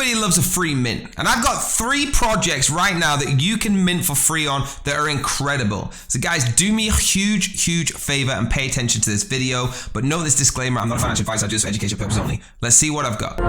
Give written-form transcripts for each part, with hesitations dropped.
Everybody loves a free mint, and I've got 3 projects right now that you can mint for free on that are incredible. So guys, do me a huge favor and pay attention to this video, but note this disclaimer, I'm not a financial advisor, just for education purposes only. Let's see what I've got.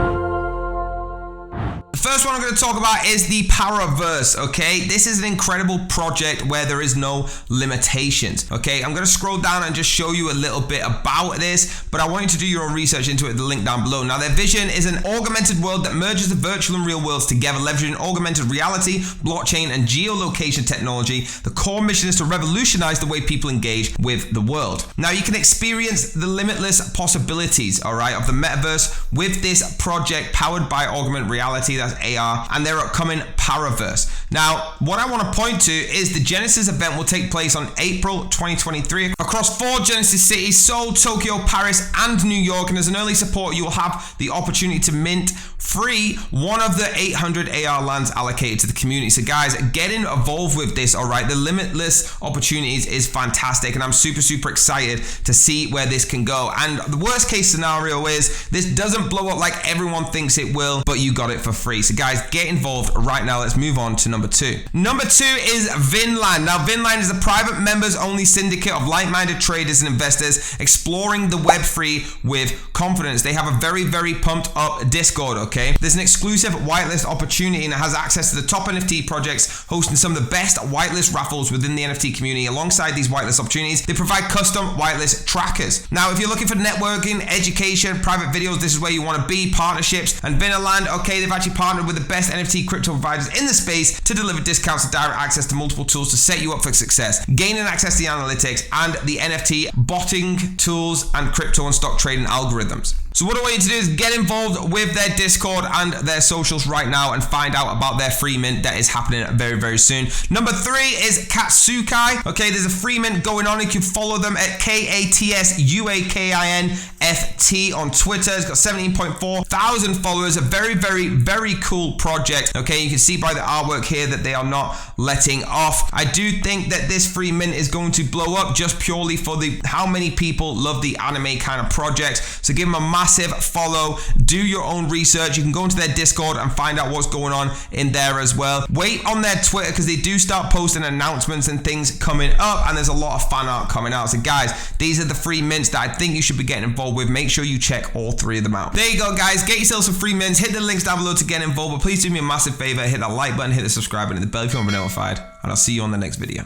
The first one I'm going to talk about is the Paraverse, okay? This is an incredible project where there is no limitations, okay? I'm going to scroll down and just show you a little bit about this, but I want you to do your own research into it, the link down below. Now, their vision is an augmented world that merges the virtual and real worlds together, leveraging augmented reality, blockchain, and geolocation technology. The core mission is to revolutionize the way people engage with the world. Now, you can experience the limitless possibilities, all right, of the metaverse with this project powered by augmented reality, that's AR, and their upcoming Paraverse. Now, what I want to point to is the Genesis event will take place on April 2023 across 4 Genesis cities, Seoul, Tokyo, Paris, and New York. And as an early supporter, you will have the opportunity to mint free one of the 800 AR lands allocated to the community. So guys, getting involved with this, all right? The limitless opportunities is fantastic, and I'm super excited to see where this can go. And the worst case scenario is this doesn't blow up like everyone thinks it will, but you got it for free. So guys, get involved right now. Let's move on to number 2. Number 2 is Vinland. Now, Vinland is a private members only syndicate of like-minded traders and investors exploring the Web3 with confidence. They have a very pumped up Discord, okay? There's an exclusive whitelist opportunity and it has access to the top NFT projects, hosting some of the best whitelist raffles within the NFT community. Alongside these whitelist opportunities, they provide custom whitelist trackers. Now, if you're looking for networking, education, private videos, this is where you want to be. Partnerships and Vinland, okay, they've actually partnered with the best NFT crypto providers in the space to deliver discounts and direct access to multiple tools to set you up for success, gaining access to the analytics and the NFT botting tools and crypto and stock trading algorithms. So what I want you to do is get involved with their Discord and their socials right now and find out about their free mint that is happening very soon. Number 3 is Katsuaki. Okay, there's a free mint going on. You can follow them at KATSUAKINFT on Twitter. It's got 17.4 thousand followers. A very cool project. Okay, you can see by the artwork here that they are not letting off. I do think that this free mint is going to blow up just purely for how many people love the anime kind of projects. So give them a massive follow, do your own research. You can go into their Discord and find out what's going on in there as well. Wait on their Twitter because they do start posting announcements and things coming up, and there's a lot of fan art coming out. So guys, these are the free mints that I think you should be getting involved with. Make sure you check all 3 of them out. There you go, guys. Get yourself some free mints. Hit the links down below to get involved, but please do me a massive favor. Hit that like button, hit the subscribe button, hit the bell if you want to be notified, and I'll see you on the next video.